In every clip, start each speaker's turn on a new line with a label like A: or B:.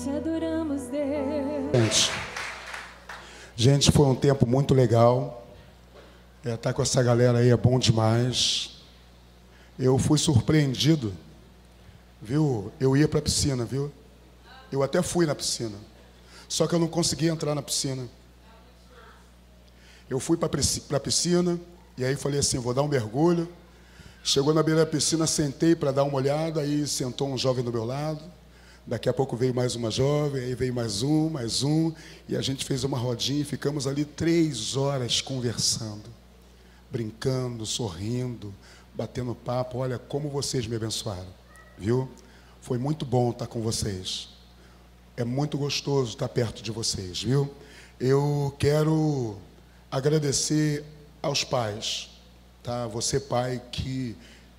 A: Te adoramos, Deus.
B: Gente, foi um tempo muito legal. Estar com essa galera aí é bom demais. Eu fui surpreendido, viu? Eu ia para a piscina, viu? Eu até fui na piscina, só que eu não consegui entrar na piscina. Eu fui para a piscina e aí falei assim, vou dar um mergulho. Chegou na beira da piscina, sentei para dar uma olhada, aí sentou um jovem do meu lado. Daqui a pouco veio mais uma jovem, aí veio mais um, e a gente fez uma rodinha e ficamos ali 3 horas conversando, brincando, sorrindo, batendo papo. Olha como vocês me abençoaram, viu? Foi muito bom estar com vocês. É muito gostoso estar perto de vocês, viu? Eu quero agradecer aos pais, tá? Você, pai, que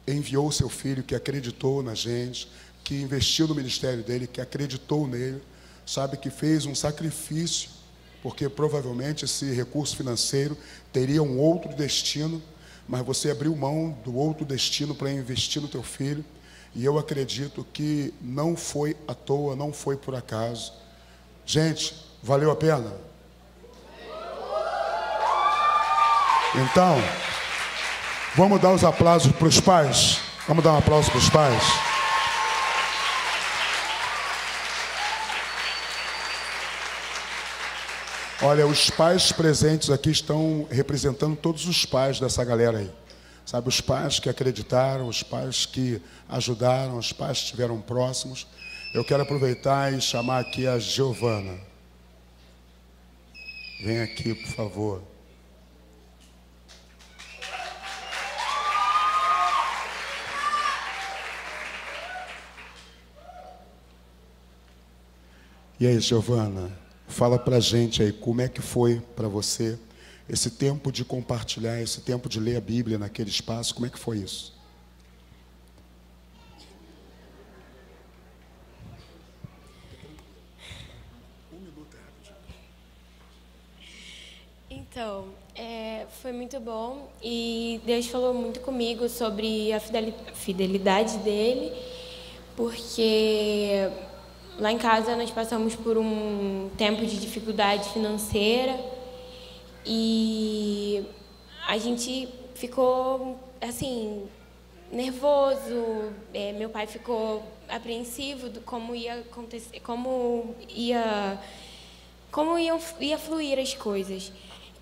B: enviou o seu filho, que acreditou na gente, que investiu no ministério dele, que acreditou nele, sabe, que fez um sacrifício, porque provavelmente esse recurso financeiro teria um outro destino, mas você abriu mão do outro destino para investir no teu filho, e eu acredito que não foi à toa, não foi por acaso. Gente, valeu a pena? Então, vamos dar os aplausos para os pais? Vamos dar um aplauso para os pais? Olha, os pais presentes aqui estão representando todos os pais dessa galera aí. Sabe, os pais que acreditaram, os pais que ajudaram, os pais que estiveram próximos. Eu quero aproveitar e chamar aqui a Giovana. Vem aqui, por favor. E aí, Giovana? Fala pra gente aí, como é que foi para você esse tempo de compartilhar, esse tempo de ler a Bíblia naquele espaço, como é que foi isso?
C: Então, foi muito bom e Deus falou muito comigo sobre a fidelidade dele, porque lá em casa nós passamos por um tempo de dificuldade financeira e a gente ficou assim nervoso. Meu pai ficou apreensivo do como ia acontecer, como ia fluir as coisas.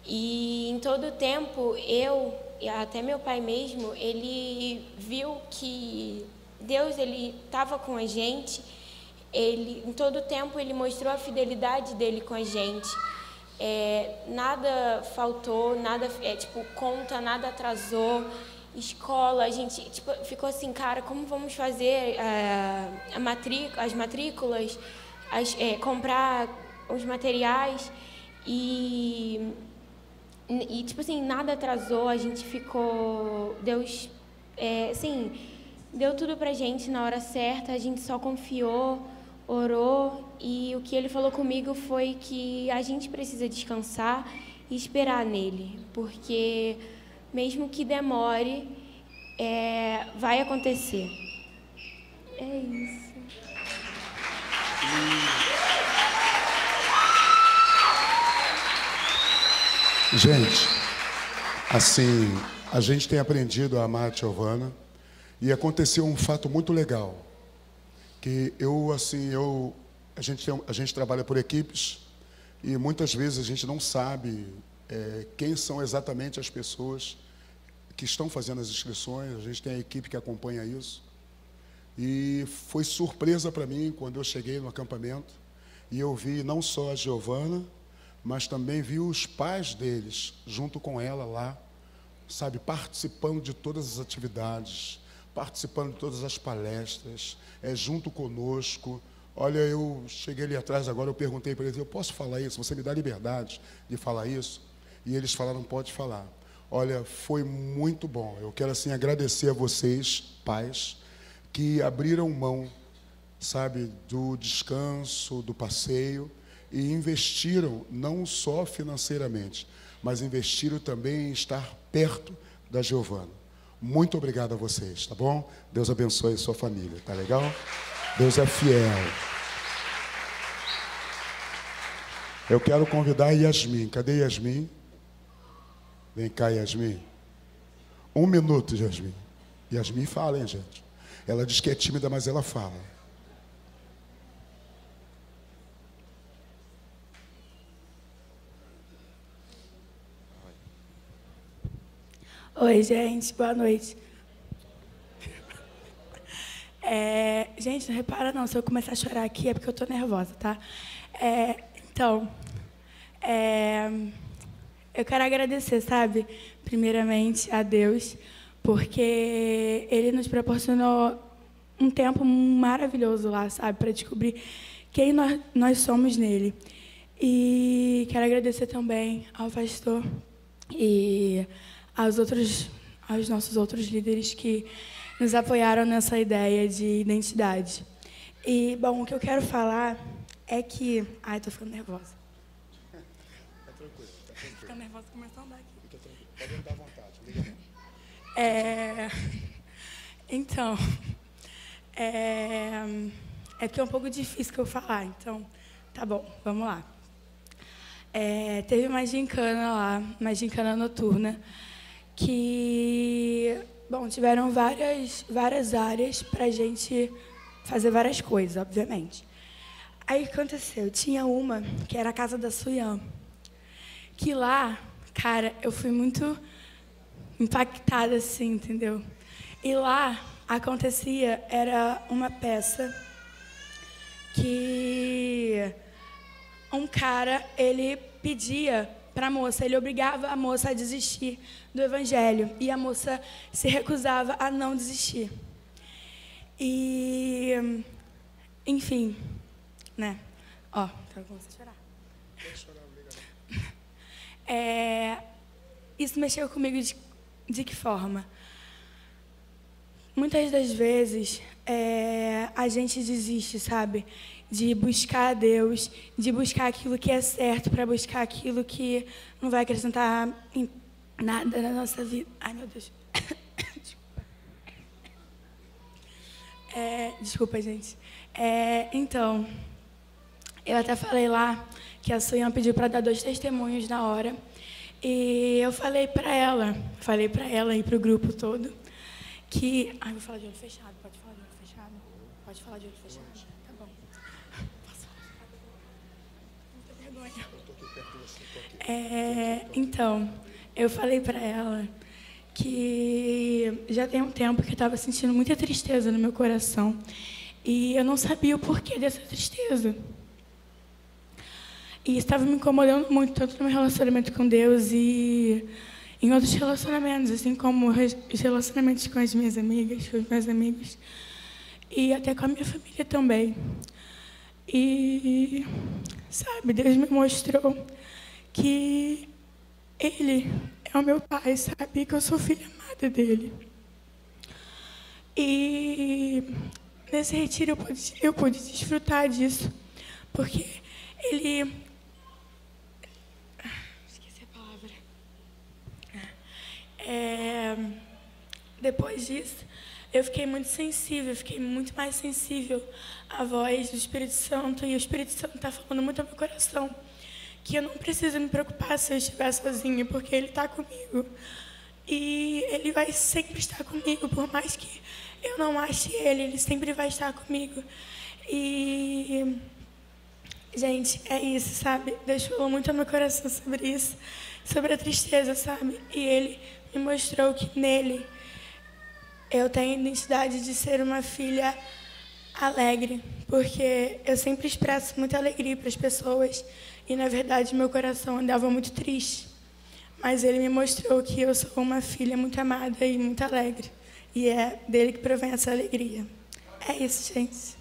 C: E em todo o tempo eu e até meu pai mesmo, ele viu que Deus ele estava com a gente. Ele, em todo o tempo, ele mostrou a fidelidade dele com a gente. Nada faltou, nada, conta, nada atrasou. Escola, a gente ficou assim, cara, como vamos fazer as matrículas, comprar os materiais e nada atrasou. A gente ficou, Deus, deu tudo pra gente na hora certa. A gente só confiou, orou, e o que ele falou comigo foi que a gente precisa descansar e esperar nele, porque mesmo que demore, vai acontecer. É isso.
B: Gente, assim, a gente tem aprendido a amar a Giovana, e aconteceu um fato muito legal. Que a gente trabalha por equipes e muitas vezes a gente não sabe quem são exatamente as pessoas que estão fazendo as inscrições. A gente tem a equipe que acompanha isso. E foi surpresa para mim quando eu cheguei no acampamento e eu vi não só a Giovana, mas também vi os pais deles junto com ela lá, sabe, participando de todas as atividades, participando de todas as palestras, junto conosco. Olha, eu cheguei ali atrás agora, eu perguntei para eles, eu posso falar isso? Você me dá liberdade de falar isso? E eles falaram, pode falar. Olha, foi muito bom. Eu quero assim agradecer a vocês, pais, que abriram mão, sabe, do descanso, do passeio, e investiram não só financeiramente, mas investiram também em estar perto da Giovana. Muito obrigado a vocês, tá bom? Deus abençoe a sua família, tá legal? Deus é fiel. Eu quero convidar a Yasmin. Cadê Yasmin? Vem cá, Yasmin. 1 minuto, Yasmin. Yasmin fala, hein, gente? Ela diz que é tímida, mas ela fala.
D: Oi, gente. Boa noite. Gente, não repara não, se eu começar a chorar aqui é porque eu tô nervosa, tá? Eu quero agradecer, sabe? Primeiramente a Deus, porque Ele nos proporcionou um tempo maravilhoso lá, sabe? Para descobrir quem nós somos nele. E quero agradecer também ao pastor e aos nossos outros líderes que nos apoiaram nessa ideia de identidade. E, bom, o que eu quero falar é que... Ai, tô ficando nervosa.
B: Tá tranquilo, tá tranquilo.
D: Tô ficando nervosa, começando a andar aqui.
B: Fica tranquilo, pode andar à vontade, liga não.
D: Então, porque é um pouco difícil que eu falar, então, tá bom, vamos lá. Teve uma gincana lá, uma gincana noturna, que, bom, tiveram várias áreas para a gente fazer várias coisas, obviamente. Aí, o que aconteceu? Tinha uma, que era a casa da Suyan, que lá, cara, eu fui muito impactada, assim, entendeu? E lá, era uma peça que um cara, ele pedia para a moça, ele obrigava a moça a desistir do evangelho, e a moça se recusava a não desistir. E, enfim, né? Ó, tá com você chorar.
B: Pode chorar, obrigado.
D: Isso mexeu comigo de que forma? Muitas das vezes, a gente desiste, sabe? De buscar a Deus, de buscar aquilo que é certo, para buscar aquilo que não vai acrescentar em nada na nossa vida. Ai, meu Deus. Desculpa, gente. Então, eu até falei lá que a Suyan pediu para dar 2 testemunhos na hora. E eu falei para ela e para o grupo todo, que... Ai, vou falar de olho fechado. Pode falar de olho fechado? Pode falar de olho fechado? Tá bom. Posso falar? Muita vergonha. Então, eu falei para ela que já tem um tempo que eu estava sentindo muita tristeza no meu coração. E eu não sabia o porquê dessa tristeza. E estava me incomodando muito, tanto no meu relacionamento com Deus e em outros relacionamentos, assim como os relacionamentos com as minhas amigas, com os meus amigos, e até com a minha família também. E, sabe, Deus me mostrou que Ele é o meu Pai, sabe, que eu sou filha amada dEle. E nesse retiro eu pude desfrutar disso, porque Ele... Esqueci a palavra. Depois disso, eu fiquei muito sensível, fiquei muito mais sensível à voz do Espírito Santo, e o Espírito Santo está falando muito ao meu coração, que eu não preciso me preocupar se eu estiver sozinha, porque Ele está comigo. E Ele vai sempre estar comigo, por mais que eu não ache Ele sempre vai estar comigo. E, gente, é isso, sabe? Deus falou muito ao meu coração sobre isso, sobre a tristeza, sabe? E Ele me mostrou que nele eu tenho a identidade de ser uma filha alegre, porque eu sempre expresso muita alegria para as pessoas e, na verdade, meu coração andava muito triste. Mas Ele me mostrou que eu sou uma filha muito amada e muito alegre. E é dele que provém essa alegria. É isso, gente.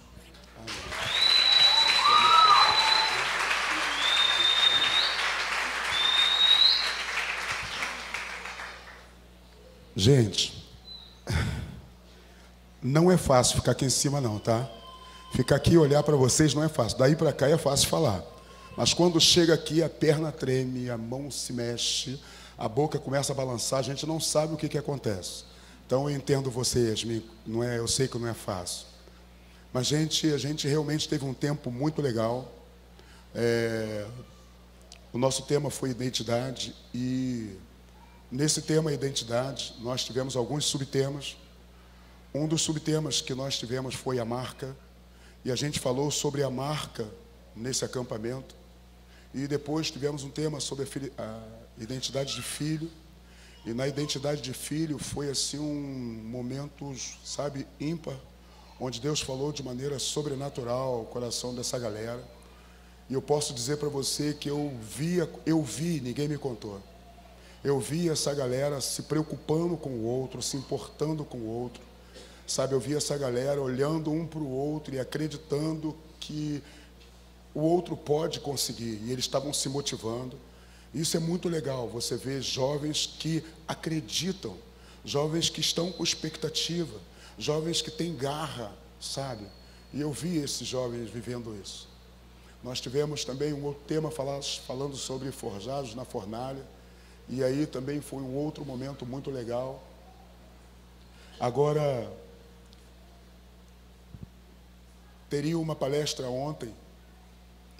B: Gente, não é fácil ficar aqui em cima não, tá? Ficar aqui e olhar para vocês não é fácil. Daí para cá é fácil falar. Mas quando chega aqui, a perna treme, a mão se mexe, a boca começa a balançar, a gente não sabe o que acontece. Então eu entendo você, Yasmin, eu sei que não é fácil. Mas, gente, a gente realmente teve um tempo muito legal. O nosso tema foi identidade e nesse tema identidade nós tivemos alguns subtemas. Um dos subtemas que nós tivemos foi a marca e a gente falou sobre a marca nesse acampamento. E depois tivemos um tema sobre a identidade de filho. E na identidade de filho foi assim um momento, sabe, ímpar, onde Deus falou de maneira sobrenatural ao coração dessa galera. E eu posso dizer para você que eu vi, ninguém me contou. Eu vi essa galera se preocupando com o outro, se importando com o outro. Sabe, eu vi essa galera olhando um para o outro e acreditando que o outro pode conseguir. E eles estavam se motivando. Isso é muito legal, você vê jovens que acreditam, jovens que estão com expectativa, jovens que têm garra, sabe? E eu vi esses jovens vivendo isso. Nós tivemos também um outro tema falando sobre forjados na fornalha, e aí também foi um outro momento muito legal. Agora, teria uma palestra ontem,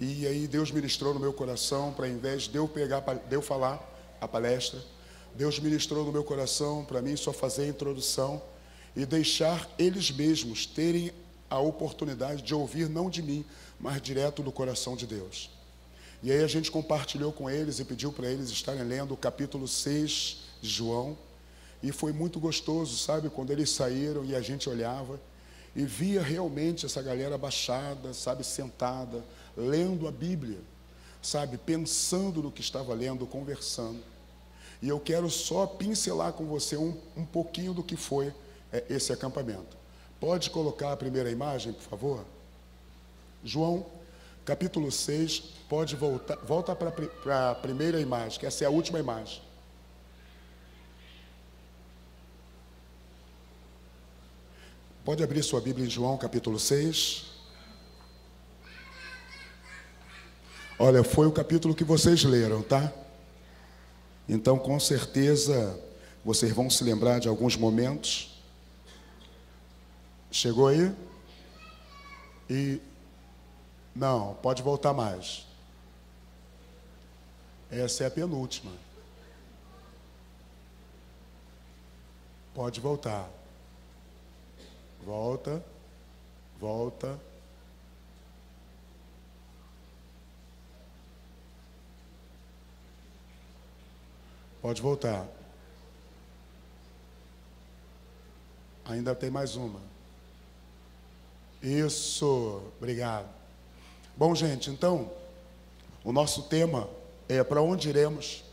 B: e aí Deus ministrou no meu coração, para ao invés de eu falar a palestra, Deus ministrou no meu coração para mim só fazer a introdução e deixar eles mesmos terem a oportunidade de ouvir não de mim, mas direto do coração de Deus. E aí a gente compartilhou com eles e pediu para eles estarem lendo o capítulo 6 de João, e foi muito gostoso, sabe, quando eles saíram e a gente olhava e via realmente essa galera abaixada, sabe, sentada, lendo a Bíblia, sabe, pensando no que estava lendo, conversando. E eu quero só pincelar com você um pouquinho do que foi esse acampamento. Pode colocar a primeira imagem, por favor? João, capítulo 6, pode volta para a primeira imagem, que essa é a última imagem. Pode abrir sua Bíblia em João, capítulo 6. Olha, foi o capítulo que vocês leram, tá? Então, com certeza, vocês vão se lembrar de alguns momentos. Chegou aí? E... não, pode voltar mais. Essa é a penúltima. Pode voltar. Volta, volta. Pode voltar. Ainda tem mais uma. Isso, obrigado. Bom, gente, então, o nosso tema é para onde iremos.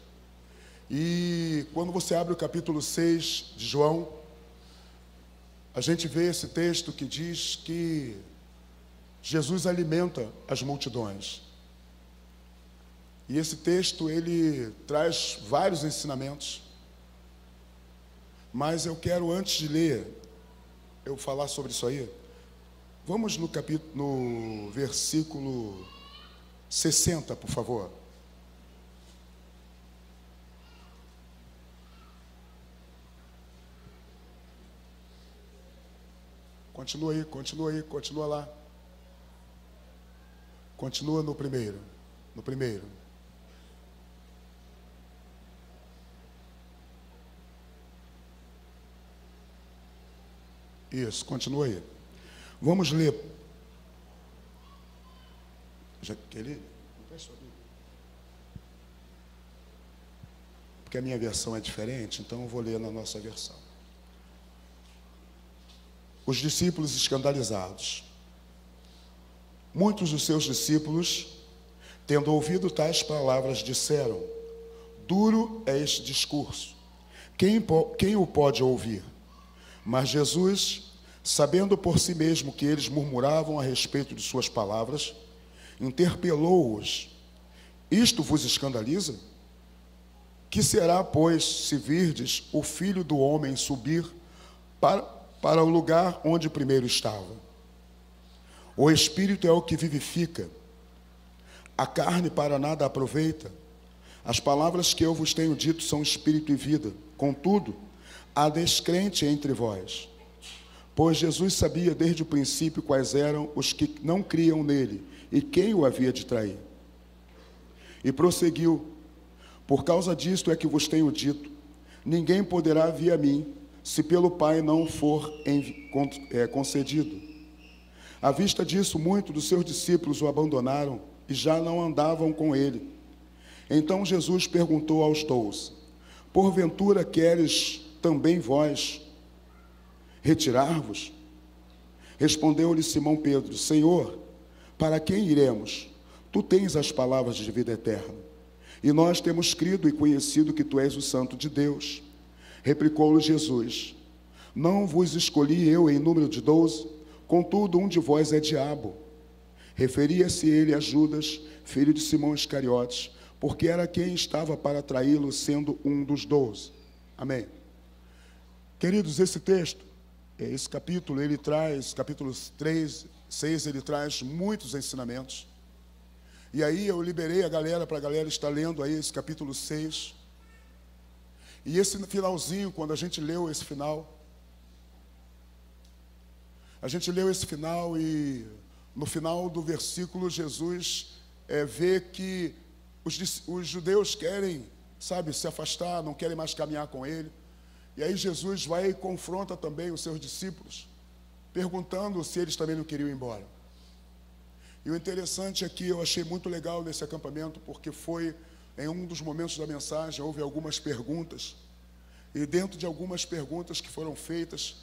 B: E quando você abre o capítulo 6 de João, a gente vê esse texto que diz que Jesus alimenta as multidões. E esse texto, ele traz vários ensinamentos. Mas eu quero, antes de ler, eu falar sobre isso aí. Vamos no versículo 60, por favor. Continua aí, continua lá. Continua no primeiro. Isso, continua aí. Vamos ler. Já que ele... porque a minha versão é diferente, então eu vou ler na nossa versão. Os discípulos escandalizados. Muitos dos seus discípulos, tendo ouvido tais palavras, disseram: duro é este discurso, quem o pode ouvir? Mas Jesus, sabendo por si mesmo que eles murmuravam a respeito de suas palavras, interpelou-os: isto vos escandaliza? Que será, pois, se virdes o Filho do Homem subir para o lugar onde primeiro estava? O Espírito é o que vivifica, a carne para nada aproveita. As palavras que eu vos tenho dito são espírito e vida. Contudo, há descrente entre vós. Pois Jesus sabia desde o princípio quais eram os que não criam nele e quem o havia de trair. E prosseguiu: por causa disto é que vos tenho dito, ninguém poderá vir a mim, se pelo Pai não for concedido. À vista disso, muitos dos seus discípulos o abandonaram e já não andavam com ele. Então Jesus perguntou aos 12: porventura queres também vós retirar-vos? Respondeu-lhe Simão Pedro: Senhor, para quem iremos? Tu tens as palavras de vida eterna, e nós temos crido e conhecido que tu és o Santo de Deus. Replicou-lhe Jesus: não vos escolhi eu em número de 12? Contudo, um de vós é diabo. Referia-se ele a Judas, filho de Simão Iscariotes, porque era quem estava para traí-lo, sendo um dos 12. Amém. Queridos, esse texto, esse capítulo, ele traz, capítulos 3, 6, ele traz muitos ensinamentos. E aí eu liberei a galera, para a galera estar lendo aí esse capítulo 6. E esse finalzinho, quando a gente leu esse final, e no final do versículo, Jesus vê que os judeus querem, se afastar, não querem mais caminhar com ele. E aí Jesus vai e confronta também os seus discípulos, perguntando se eles também não queriam ir embora. E o interessante é que eu achei muito legal nesse acampamento, porque foi em um dos momentos da mensagem, houve algumas perguntas, e dentro de algumas perguntas que foram feitos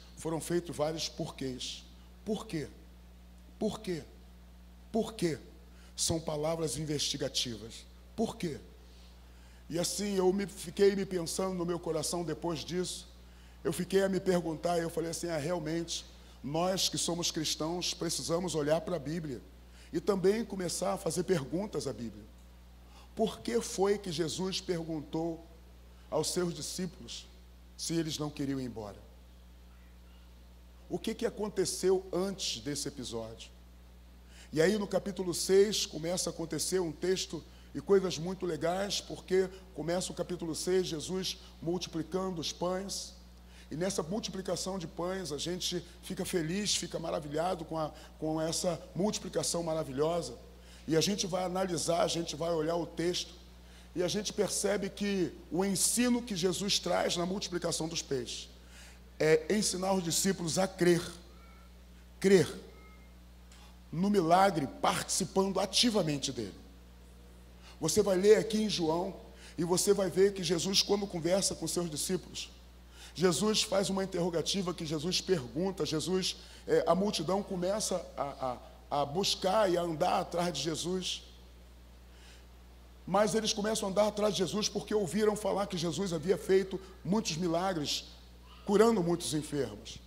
B: vários porquês. Por quê? Por quê? Por quê? São palavras investigativas. Por quê? E assim, fiquei me pensando no meu coração depois disso, eu fiquei a me perguntar, e eu falei assim, realmente, nós que somos cristãos, precisamos olhar para a Bíblia, e também começar a fazer perguntas à Bíblia. Por que foi que Jesus perguntou aos seus discípulos se eles não queriam ir embora? O que aconteceu antes desse episódio? E aí no capítulo 6 começa a acontecer um texto e coisas muito legais, porque começa o capítulo 6, Jesus multiplicando os pães, e nessa multiplicação de pães a gente fica feliz, fica maravilhado com essa multiplicação maravilhosa, e a gente vai analisar, a gente vai olhar o texto, e a gente percebe que o ensino que Jesus traz na multiplicação dos peixes é ensinar os discípulos a crer no milagre, participando ativamente dele. Você vai ler aqui em João, e você vai ver que Jesus, quando conversa com seus discípulos, Jesus faz uma interrogativa que Jesus pergunta, a multidão começa a buscar e a andar atrás de Jesus, mas eles começam a andar atrás de Jesus porque ouviram falar que Jesus havia feito muitos milagres, curando muitos enfermos.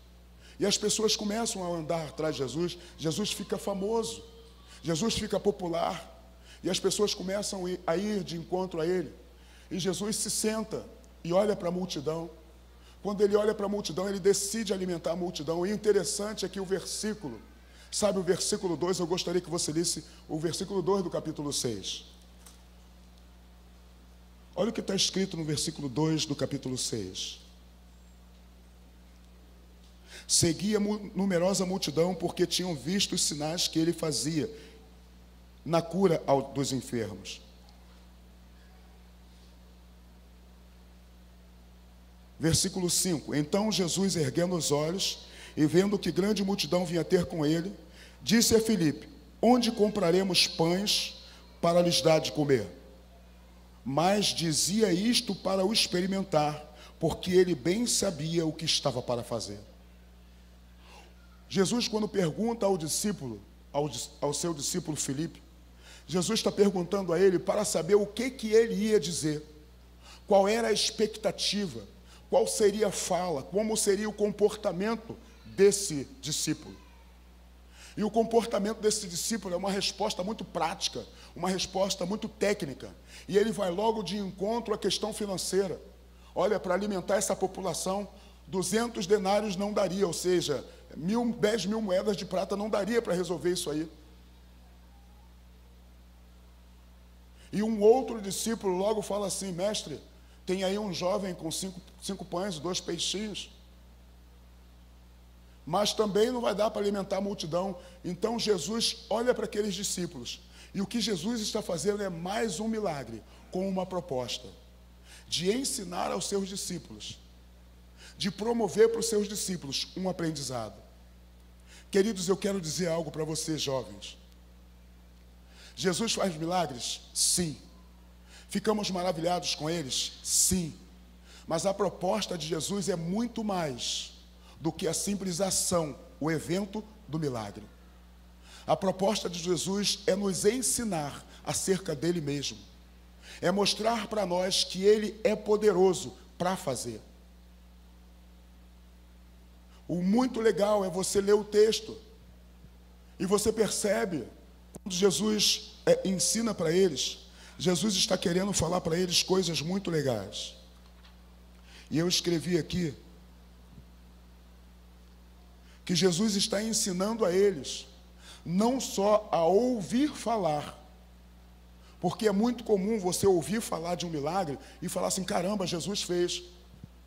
B: E as pessoas começam a andar atrás de Jesus, Jesus fica famoso, Jesus fica popular, e as pessoas começam a ir de encontro a ele. E Jesus se senta e olha para a multidão. Quando ele olha para a multidão, ele decide alimentar a multidão. E o interessante é que o versículo 2, eu gostaria que você lesse o versículo 2 do capítulo 6. Olha o que está escrito no versículo 2 do capítulo 6. Seguia numerosa multidão, porque tinham visto os sinais que ele fazia na cura dos enfermos. Versículo 5. Então Jesus, erguendo os olhos e vendo que grande multidão vinha ter com ele, disse a Filipe: onde compraremos pães para lhes dar de comer? Mas dizia isto para o experimentar, porque ele bem sabia o que estava para fazer. Jesus, quando pergunta ao seu discípulo Filipe, Jesus está perguntando a ele para saber o que ele ia dizer, qual era a expectativa, qual seria a fala, como seria o comportamento desse discípulo. E o comportamento desse discípulo é uma resposta muito prática, uma resposta muito técnica. E ele vai logo de encontro à questão financeira. Olha, para alimentar essa população, 200 denários não daria, ou seja, 10 mil moedas de prata não daria para resolver isso aí. E um outro discípulo logo fala assim: mestre, tem aí um jovem com 5 pães e 2 peixinhos. mas também não vai dar para alimentar a multidão. Então Jesus olha para aqueles discípulos, e o que Jesus está fazendo é mais um milagre, com uma proposta de ensinar aos seus discípulos, de promover para os seus discípulos um aprendizado. Queridos, eu quero dizer algo para vocês, jovens. Jesus faz milagres? Sim. Ficamos maravilhados com eles? Sim. Mas a proposta de Jesus é muito mais do que a simples ação, o evento do milagre. A proposta de Jesus é nos ensinar acerca dele mesmo. É mostrar para nós que ele é poderoso para fazer. O muito legal é você ler o texto e você percebe, quando Jesus ensina para eles, Jesus está querendo falar para eles coisas muito legais. E eu escrevi aqui que Jesus está ensinando a eles não só a ouvir falar, porque é muito comum você ouvir falar de um milagre e falar assim, caramba, Jesus fez,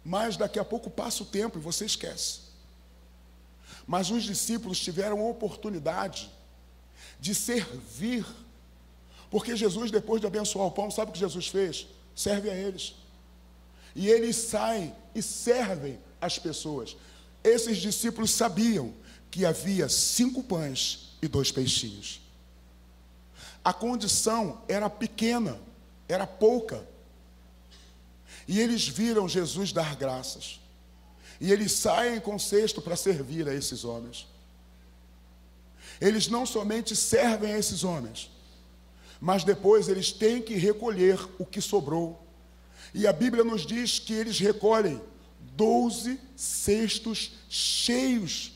B: mas daqui a pouco passa o tempo e você esquece. Mas os discípulos tiveram a oportunidade de servir, porque Jesus, depois de abençoar o pão, sabe o que Jesus fez? Serve a eles. E eles saem e servem as pessoas. Esses discípulos sabiam que havia 5 pães e 2 peixinhos. A condição era pequena, era pouca. E eles viram Jesus dar graças. E eles saem com cesto para servir a esses homens. Eles não somente servem a esses homens, mas depois eles têm que recolher o que sobrou. E a Bíblia nos diz que eles recolhem 12 cestos cheios.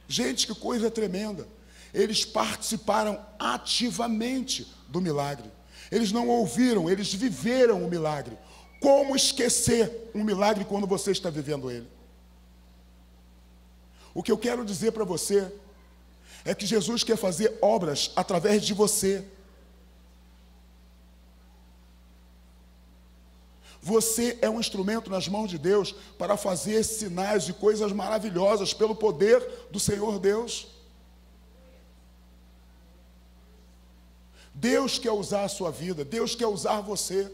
B: Gente, que coisa tremenda. Eles participaram ativamente do milagre. Eles não ouviram, eles viveram o milagre. Como esquecer um milagre quando você está vivendo ele? O que eu quero dizer para você é que Jesus quer fazer obras através de você. Você é um instrumento nas mãos de Deus para fazer sinais e coisas maravilhosas pelo poder do Senhor Deus. Deus quer usar a sua vida, Deus quer usar você,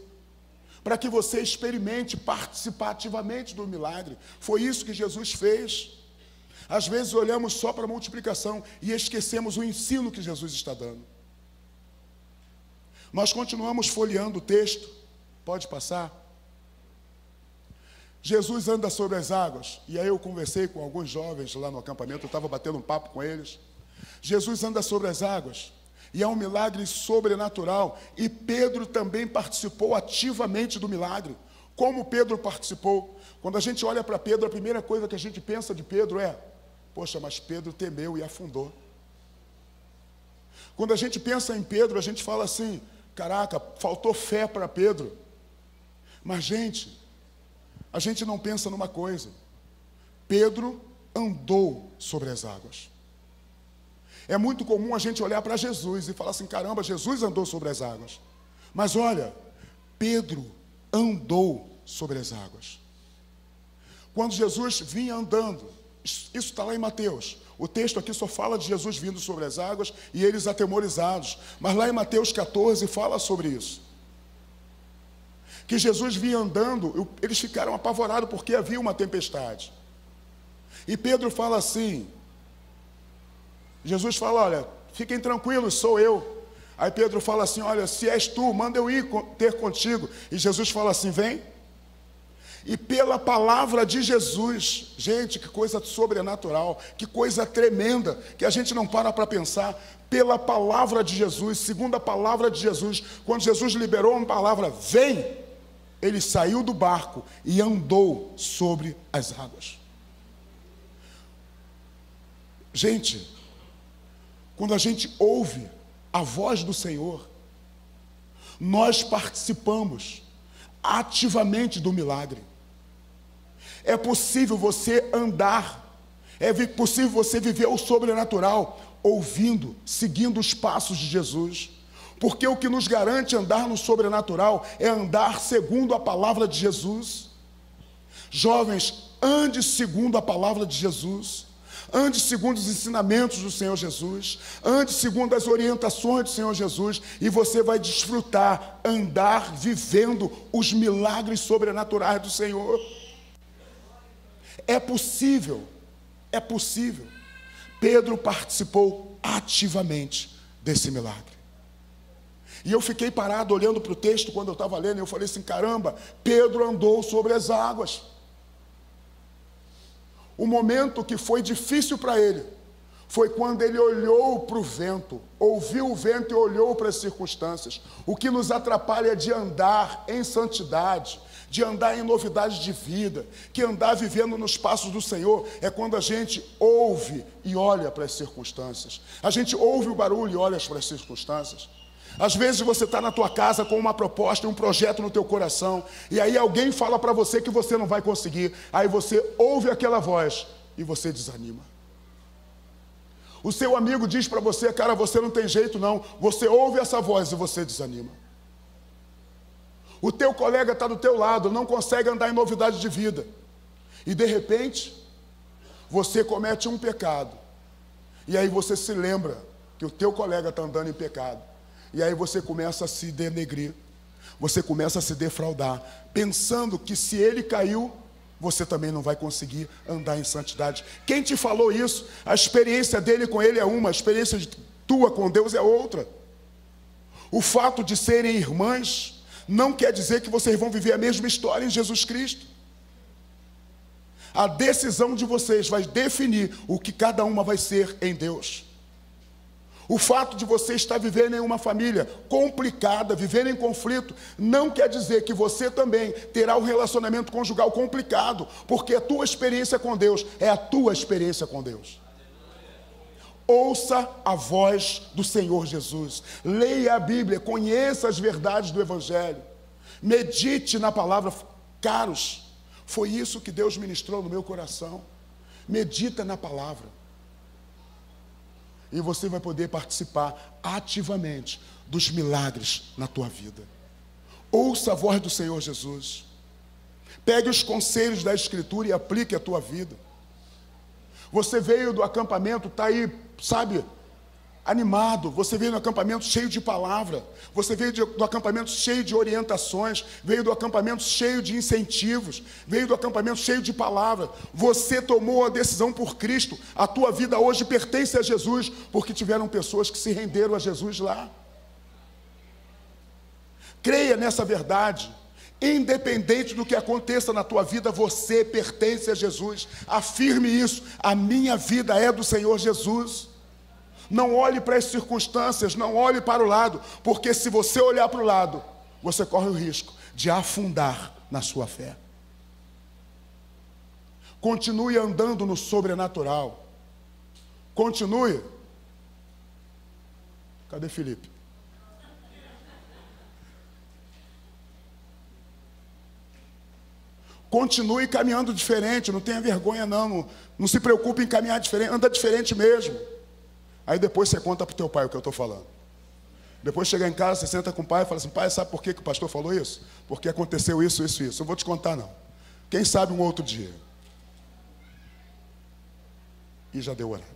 B: para que você experimente participar ativamente do milagre. Foi isso que Jesus fez. Às vezes olhamos só para a multiplicação e esquecemos o ensino que Jesus está dando. Nós continuamos folheando o texto. Pode passar. Jesus anda sobre as águas. E aí eu conversei com alguns jovens lá no acampamento, eu estava batendo um papo com eles. Jesus anda sobre as águas. E é um milagre sobrenatural. E Pedro também participou ativamente do milagre. Como Pedro participou? Quando a gente olha para Pedro, a primeira coisa que a gente pensa de Pedro é: poxa, mas Pedro temeu e afundou. Quando a gente pensa em Pedro, a gente fala assim: caraca, faltou fé para Pedro. Mas, gente, a gente não pensa numa coisa: Pedro andou sobre as águas. É muito comum a gente olhar para Jesus e falar assim: caramba, Jesus andou sobre as águas. Mas olha, Pedro andou sobre as águas. Quando Jesus vinha andando, isso está lá em Mateus. O texto aqui só fala de Jesus vindo sobre as águas e eles atemorizados. Mas lá em Mateus 14 fala sobre isso. Que Jesus vinha andando, eles ficaram apavorados porque havia uma tempestade. E Pedro fala assim, Jesus fala: olha, fiquem tranquilos, sou eu. Aí Pedro fala assim: olha, se és tu, manda eu ir ter contigo. E Jesus fala assim: vem. E pela palavra de Jesus, gente, que coisa sobrenatural, que coisa tremenda, que a gente não para pensar. Pela palavra de Jesus, segundo a palavra de Jesus, quando Jesus liberou uma palavra, vem, ele saiu do barco e andou sobre as águas. Gente, quando a gente ouve a voz do Senhor, nós participamos ativamente do milagre. É possível você andar, é possível você viver o sobrenatural, ouvindo, seguindo os passos de Jesus. Porque o que nos garante andar no sobrenatural é andar segundo a palavra de Jesus. Jovens, Ande segundo a palavra de Jesus. Ande segundo os ensinamentos do Senhor Jesus. Ande segundo as orientações do Senhor Jesus. E você vai desfrutar, andar vivendo os milagres sobrenaturais do Senhor. É possível. É possível. Pedro participou ativamente desse milagre. E eu fiquei parado olhando para o texto quando eu estava lendo, e eu falei assim, caramba, Pedro andou sobre as águas. O momento que foi difícil para ele foi quando ele olhou para o vento, ouviu o vento e olhou para as circunstâncias. O que nos atrapalha de andar em santidade, de andar em novidade de vida, que andar vivendo nos passos do Senhor, é quando a gente ouve e olha para as circunstâncias. A gente ouve o barulho e olha para as circunstâncias. Às vezes você está na tua casa com uma proposta, um projeto no teu coração, e aí alguém fala para você que você não vai conseguir, aí você ouve aquela voz e você desanima. O seu amigo diz para você, cara, você não tem jeito não, você ouve essa voz e você desanima. O teu colega está do teu lado, não consegue andar em novidade de vida, e de repente, você comete um pecado, e aí você se lembra que o teu colega está andando em pecado. E aí você começa a se denegrir, você começa a se defraudar, pensando que se ele caiu, você também não vai conseguir andar em santidade. Quem te falou isso? A experiência dele com ele é uma, a experiência tua com Deus é outra. O fato de serem irmãs não quer dizer que vocês vão viver a mesma história em Jesus Cristo. A decisão de vocês vai definir o que cada uma vai ser em Deus. O fato de você estar vivendo em uma família complicada, vivendo em conflito, não quer dizer que você também terá um relacionamento conjugal complicado, porque a tua experiência com Deus é a tua experiência com Deus. Ouça a voz do Senhor Jesus, leia a Bíblia, conheça as verdades do Evangelho, medite na palavra. Caros, foi isso que Deus ministrou no meu coração. Medita na palavra. E você vai poder participar ativamente dos milagres na tua vida. Ouça a voz do Senhor Jesus. Pegue os conselhos da Escritura e aplique a tua vida. Você veio do acampamento, está aí, sabe, animado. Você veio do acampamento cheio de palavra. Você veio do acampamento cheio de orientações. Veio do acampamento cheio de incentivos. Veio do acampamento cheio de palavra. Você tomou a decisão por Cristo. A tua vida hoje pertence a Jesus, porque tiveram pessoas que se renderam a Jesus lá. Creia nessa verdade. Independente do que aconteça na tua vida, você pertence a Jesus. Afirme isso. A minha vida é do Senhor Jesus. Não olhe para as circunstâncias, não olhe para o lado, porque se você olhar para o lado, você corre o risco de afundar na sua fé. Continue andando no sobrenatural. Continue. Cadê Felipe? Continue caminhando diferente, não tenha vergonha não, não se preocupe em caminhar diferente, anda diferente mesmo. Aí depois você conta para o teu pai o que eu estou falando. Depois chegar em casa, você senta com o pai e fala assim, pai, sabe por que o pastor falou isso? Porque aconteceu isso, isso, isso. Eu vou te contar não. Quem sabe um outro dia. E já deu horário.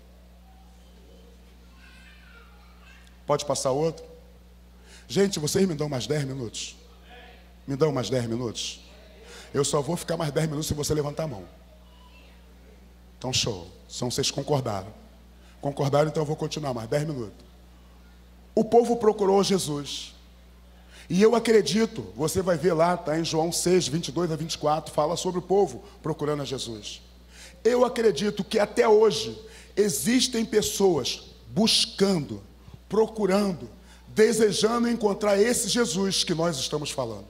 B: Pode passar outro? Gente, vocês me dão mais 10 minutos? Me dão mais 10 minutos? Eu só vou ficar mais 10 minutos se você levantar a mão. Então show. Então vocês concordaram. Concordaram, então eu vou continuar mais 10 minutos. O povo procurou Jesus. E eu acredito, você vai ver lá, está em João 6, 22 a 24, fala sobre o povo procurando a Jesus. Eu acredito que até hoje existem pessoas buscando, procurando, desejando encontrar esse Jesus que nós estamos falando.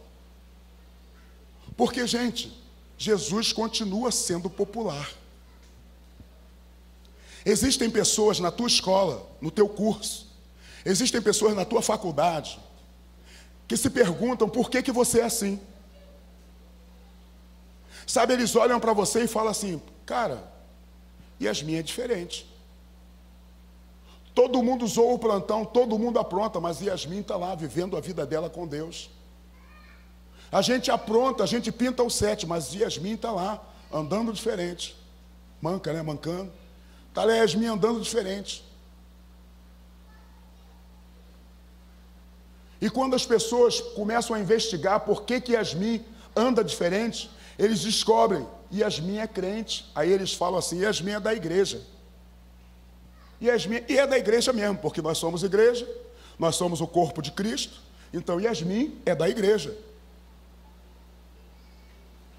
B: Porque, gente, Jesus continua sendo popular. Existem pessoas na tua escola, no teu curso, existem pessoas na tua faculdade, que se perguntam por que você é assim. Sabe, eles olham para você e falam assim, cara, Yasmin é diferente. Todo mundo zoa o plantão, todo mundo apronta, mas Yasmin está lá vivendo a vida dela com Deus. A gente apronta, a gente pinta o set, mas Yasmin está lá, andando diferente. Manca, né? Mancando. Está lá Yasmin andando diferente. E quando as pessoas começam a investigar por que Yasmin anda diferente, eles descobrem, Yasmin é crente. Aí eles falam assim, Yasmin é da igreja. Yasmin, e é da igreja mesmo, porque nós somos igreja, nós somos o corpo de Cristo, então Yasmin é da igreja.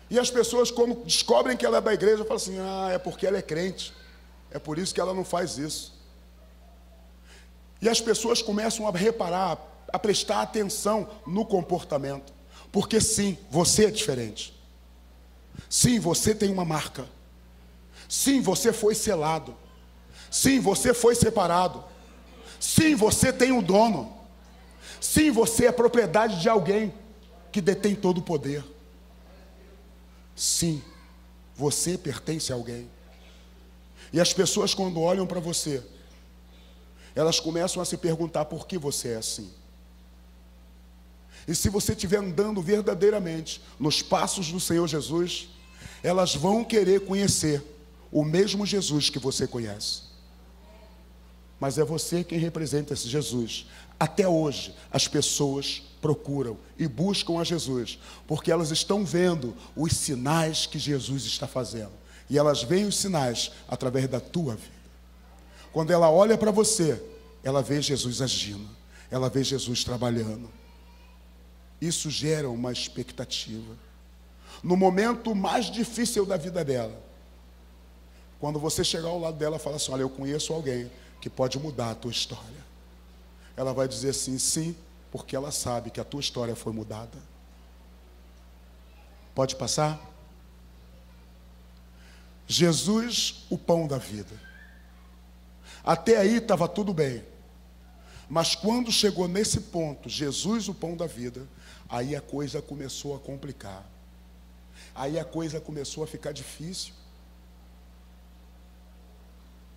B: E as pessoas, quando descobrem que ela é da igreja, falam assim, é porque ela é crente, é por isso que ela não faz isso. E as pessoas começam a reparar, a prestar atenção no comportamento, porque sim, você é diferente. Sim, você tem uma marca. Sim, você foi selado. Sim, você foi separado. Sim, você tem um dono. Sim, você é propriedade de alguém que detém todo o poder. Sim, você pertence a alguém. E as pessoas, quando olham para você, elas começam a se perguntar por que você é assim. E se você estiver andando verdadeiramente nos passos do Senhor Jesus, elas vão querer conhecer o mesmo Jesus que você conhece. Mas é você quem representa esse Jesus. Até hoje, as pessoas procuram e buscam a Jesus, porque elas estão vendo os sinais que Jesus está fazendo. E elas veem os sinais através da tua vida. Quando ela olha para você, ela vê Jesus agindo, ela vê Jesus trabalhando. Isso gera uma expectativa. No momento mais difícil da vida dela, quando você chegar ao lado dela e falar assim, olha, eu conheço alguém que pode mudar a tua história. Ela vai dizer assim, sim, porque ela sabe que a tua história foi mudada. Pode passar? Jesus, o pão da vida. Até aí estava tudo bem. Mas quando chegou nesse ponto, Jesus, o pão da vida, aí a coisa começou a complicar. Aí a coisa começou a ficar difícil.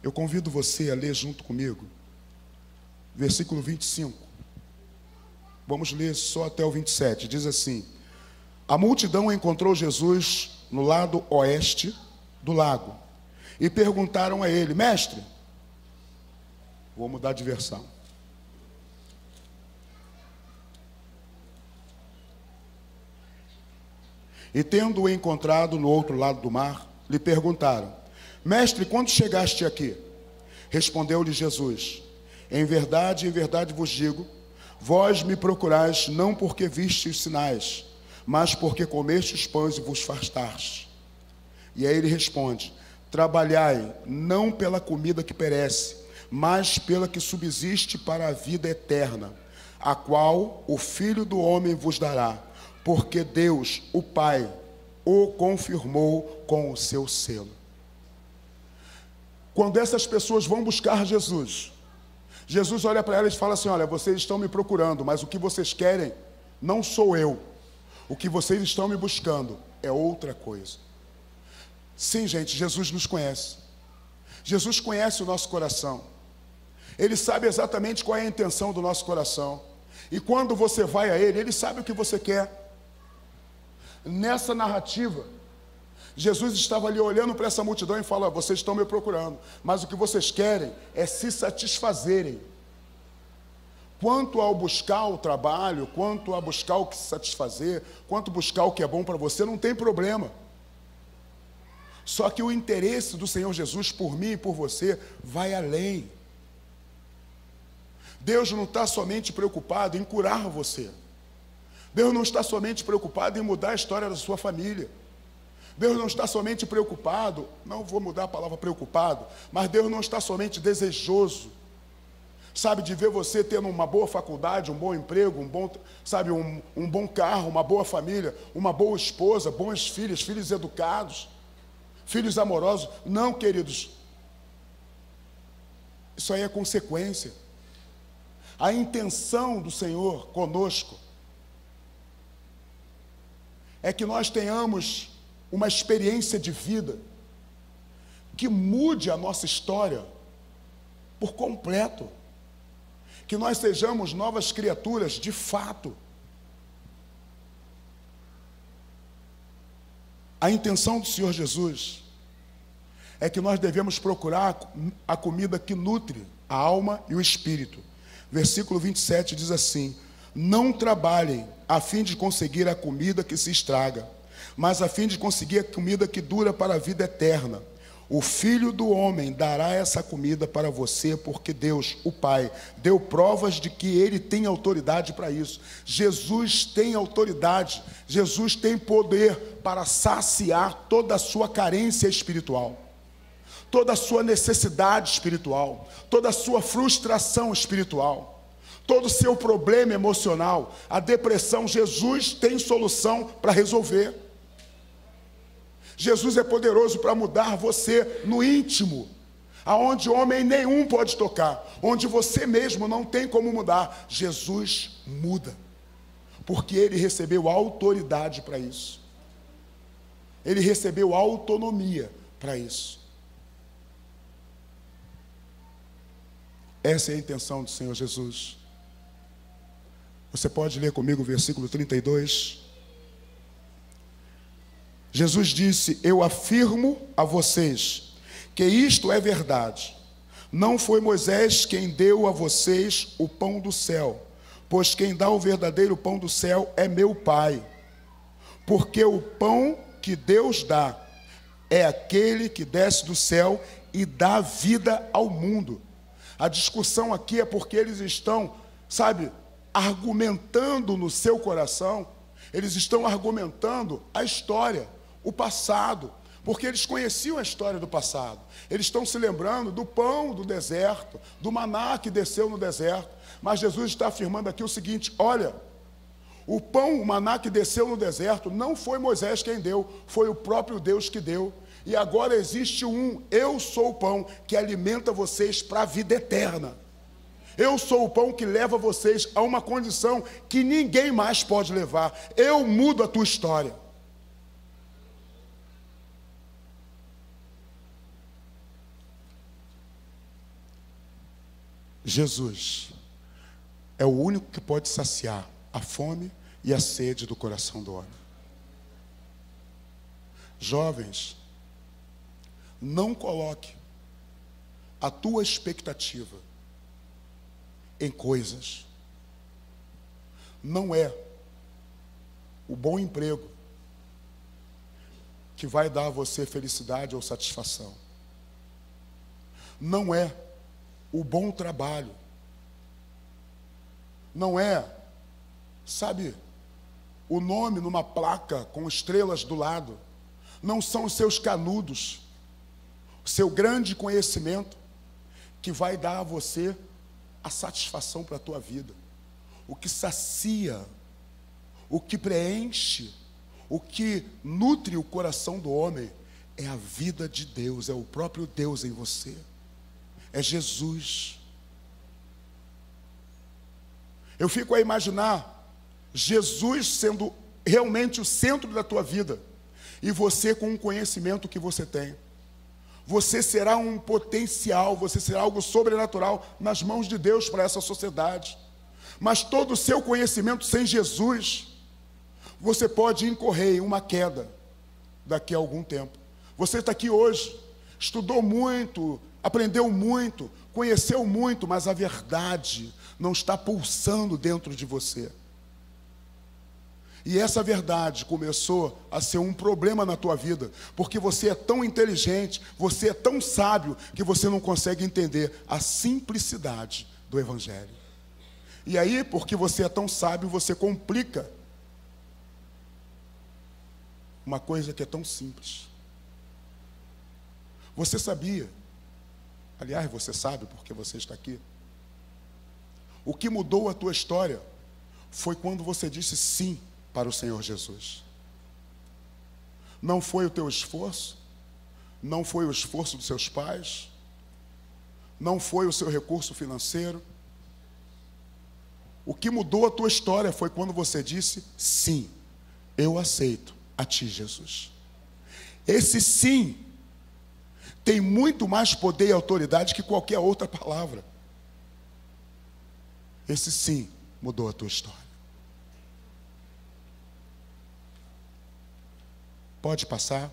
B: Eu convido você a ler junto comigo, versículo 25. Vamos ler só até o 27. Diz assim: a multidão encontrou Jesus no lado oeste do lago e perguntaram a ele, mestre, vou mudar de versão. E tendo-o encontrado no outro lado do mar, lhe perguntaram, mestre, quando chegaste aqui? Respondeu-lhe Jesus, em verdade vos digo, vós me procurais não porque vistes os sinais, mas porque comestes pães e vos fartastes. E aí ele responde, trabalhai não pela comida que perece, mas pela que subsiste para a vida eterna, a qual o Filho do Homem vos dará, porque Deus, o Pai, o confirmou com o seu selo. Quando essas pessoas vão buscar Jesus, Jesus olha para elas e fala assim, olha, vocês estão me procurando, mas o que vocês querem não sou eu. O que vocês estão me buscando é outra coisa. Sim, gente, Jesus nos conhece. Jesus conhece o nosso coração. Ele sabe exatamente qual é a intenção do nosso coração. E quando você vai a Ele, Ele sabe o que você quer. Nessa narrativa, Jesus estava ali olhando para essa multidão e fala, vocês estão me procurando, mas o que vocês querem é se satisfazerem. Quanto ao buscar o trabalho, quanto a buscar o que se satisfazer, quanto buscar o que é bom para você, não tem problema. Só que o interesse do Senhor Jesus por mim e por você vai além. Deus não está somente preocupado em curar você. Deus não está somente preocupado em mudar a história da sua família. Deus não está somente preocupado, não vou mudar a palavra preocupado, mas Deus não está somente desejoso, sabe, de ver você tendo uma boa faculdade, um bom emprego, um bom carro, uma boa família, uma boa esposa, bons filhos, filhos educados, filhos amorosos. Não, queridos, isso aí é consequência. A intenção do Senhor conosco é que nós tenhamos uma experiência de vida que mude a nossa história por completo, que nós sejamos novas criaturas de fato. A intenção do Senhor Jesus é que nós devemos procurar a comida que nutre a alma e o espírito. Versículo 27 diz assim: não trabalhem a fim de conseguir a comida que se estraga, mas a fim de conseguir a comida que dura para a vida eterna. O Filho do Homem dará essa comida para você, porque Deus, o Pai, deu provas de que Ele tem autoridade para isso. Jesus tem autoridade, Jesus tem poder para saciar toda a sua carência espiritual, toda a sua necessidade espiritual, toda a sua frustração espiritual, todo o seu problema emocional, a depressão. Jesus tem solução para resolver. Jesus é poderoso para mudar você no íntimo, aonde homem nenhum pode tocar, onde você mesmo não tem como mudar. Jesus muda, porque Ele recebeu autoridade para isso. Ele recebeu autonomia para isso. Essa é a intenção do Senhor Jesus. Você pode ler comigo o versículo 32? Jesus disse: eu afirmo a vocês que isto é verdade. Não foi Moisés quem deu a vocês o pão do céu, pois quem dá o verdadeiro pão do céu é meu Pai. Porque o pão que Deus dá é aquele que desce do céu e dá vida ao mundo. A discussão aqui é porque eles estão, argumentando no seu coração, eles estão argumentando a história, o passado, porque eles conheciam a história do passado. Eles estão se lembrando do pão do deserto, do maná que desceu no deserto. Mas Jesus está afirmando aqui o seguinte: olha, o pão, o maná que desceu no deserto, não foi Moisés quem deu, foi o próprio Deus que deu. E agora existe eu sou o pão que alimenta vocês para a vida eterna. Eu sou o pão que leva vocês a uma condição que ninguém mais pode levar. Eu mudo a tua história. Jesus é o único que pode saciar a fome e a sede do coração do homem. Jovens, não coloque a tua expectativa em coisas. Não é o bom emprego que vai dar a você felicidade ou satisfação. Não é o bom trabalho. Não é, o nome numa placa com estrelas do lado. Não são os seus canudos, o seu grande conhecimento que vai dar a você a satisfação para a tua vida. O que sacia, o que preenche, o que nutre o coração do homem é a vida de Deus, é o próprio Deus em você. É Jesus. Eu fico a imaginar Jesus sendo realmente o centro da tua vida e você com o conhecimento que você tem. Você será um potencial, você será algo sobrenatural nas mãos de Deus para essa sociedade. Mas todo o seu conhecimento sem Jesus, você pode incorrer em uma queda daqui a algum tempo. Você está aqui hoje, estudou muito, aprendeu muito, conheceu muito, mas a verdade não está pulsando dentro de você. E essa verdade começou a ser um problema na tua vida, porque você é tão inteligente, você é tão sábio, que você não consegue entender a simplicidade do Evangelho. E aí, porque você é tão sábio, você complica uma coisa que é tão simples. Você sabia, aliás, você sabe porque você está aqui, o que mudou a tua história foi quando você disse sim para o Senhor Jesus. Não foi o teu esforço, não foi o esforço dos seus pais, não foi o seu recurso financeiro. O que mudou a tua história foi quando você disse sim, eu aceito a ti, Jesus. Esse sim tem muito mais poder e autoridade que qualquer outra palavra. Esse sim mudou a tua história. Pode passar.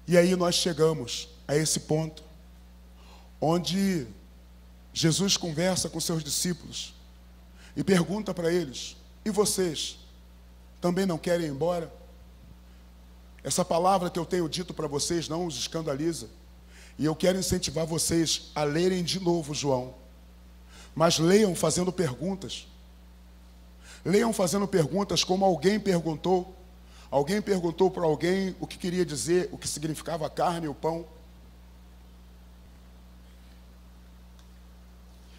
B: E aí nós chegamos a esse ponto, onde Jesus conversa com seus discípulos e pergunta para eles: e vocês também não querem ir embora? Essa palavra que eu tenho dito para vocês não os escandaliza. E eu quero incentivar vocês a lerem de novo João. Mas leiam fazendo perguntas. Leiam fazendo perguntas como alguém perguntou. Alguém perguntou para alguém o que queria dizer, o que significava a carne e o pão.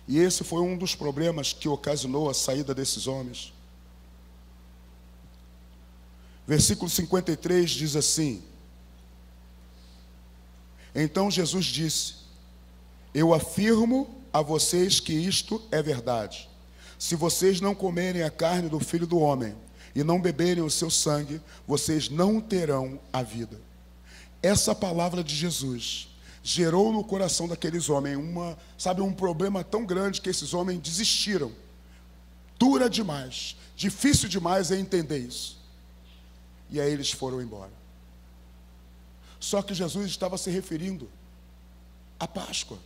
B: E esse foi um dos problemas que ocasionou a saída desses homens. Versículo 53 diz assim: então Jesus disse: eu afirmo a vocês que isto é verdade. Se vocês não comerem a carne do Filho do Homem e não beberem o seu sangue, vocês não terão a vida. Essa palavra de Jesus gerou no coração daqueles homens um problema tão grande que esses homens desistiram. Dura demais, difícil demais é entender isso. E aí eles foram embora. Só que Jesus estava se referindo à Páscoa.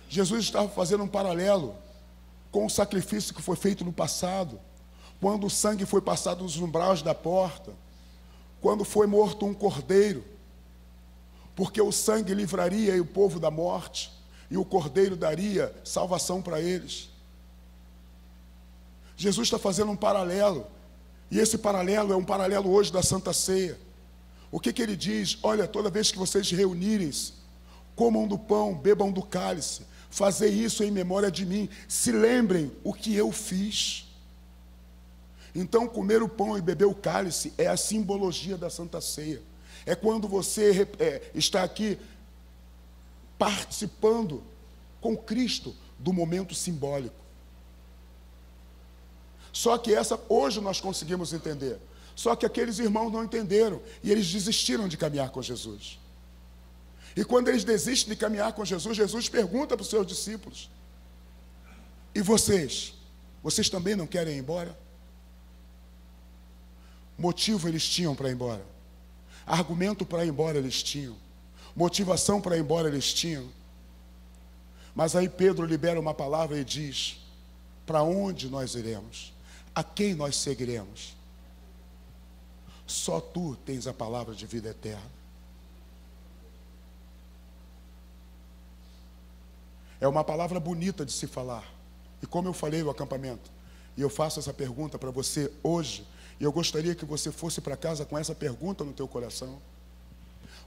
B: Jesus estava fazendo um paralelo com o sacrifício que foi feito no passado, quando o sangue foi passado nos umbrais da porta, quando foi morto um cordeiro, porque o sangue livraria o povo da morte, e o cordeiro daria salvação para eles. Jesus está fazendo um paralelo, e esse paralelo é um paralelo hoje da Santa Ceia. O que ele diz? Olha, toda vez que vocês reunirem-se, comam do pão, bebam do cálice, fazei isso em memória de mim, se lembrem o que eu fiz. Então, comer o pão e beber o cálice é a simbologia da Santa Ceia. É quando você está aqui participando com Cristo do momento simbólico. Só que hoje nós conseguimos entender. Só que aqueles irmãos não entenderam e eles desistiram de caminhar com Jesus. E quando eles desistem de caminhar com Jesus, Jesus pergunta para os seus discípulos: e vocês? Vocês também não querem ir embora? Motivo eles tinham para ir embora. Argumento para ir embora eles tinham. Motivação para ir embora eles tinham. Mas aí Pedro libera uma palavra e diz: para onde nós iremos? A quem nós seguiremos? Só tu tens a palavra de vida eterna. É uma palavra bonita de se falar. E como eu falei no acampamento, e eu faço essa pergunta para você hoje, e eu gostaria que você fosse para casa com essa pergunta no teu coração: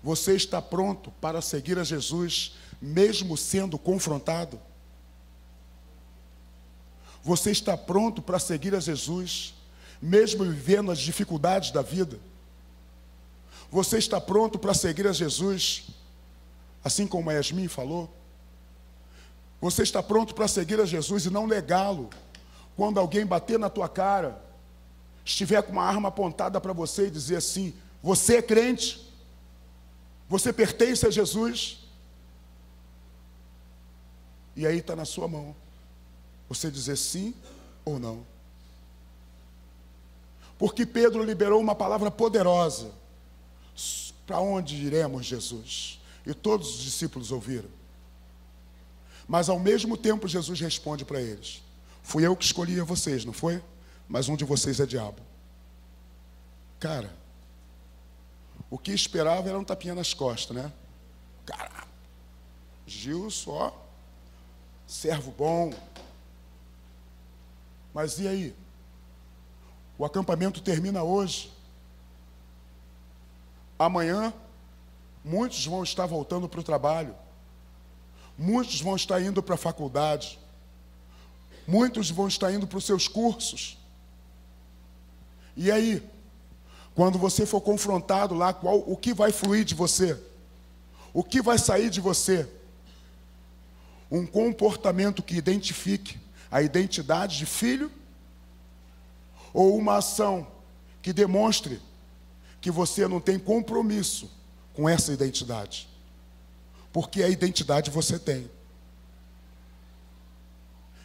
B: você está pronto para seguir a Jesus, mesmo sendo confrontado? Você está pronto para seguir a Jesus, mesmo vivendo as dificuldades da vida? Você está pronto para seguir a Jesus, assim como a Yasmin falou? Você está pronto para seguir a Jesus e não negá-lo quando alguém bater na tua cara, estiver com uma arma apontada para você e dizer assim: você é crente? Você pertence a Jesus? E aí está na sua mão você dizer sim ou não. Porque Pedro liberou uma palavra poderosa: para onde iremos, Jesus? E todos os discípulos ouviram. Mas ao mesmo tempo Jesus responde para eles: fui eu que escolhi vocês, não foi? Mas um de vocês é diabo. Cara, o que esperava era um tapinha nas costas, né? Cara, Gil só, servo bom. Mas e aí? O acampamento termina hoje. Amanhã, muitos vão estar voltando para o trabalho. Muitos vão estar indo para a faculdade. Muitos vão estar indo para os seus cursos. E aí, quando você for confrontado lá, o que vai fluir de você? O que vai sair de você? Um comportamento que identifique a identidade de filho? Ou uma ação que demonstre que você não tem compromisso com essa identidade? Porque a identidade você tem.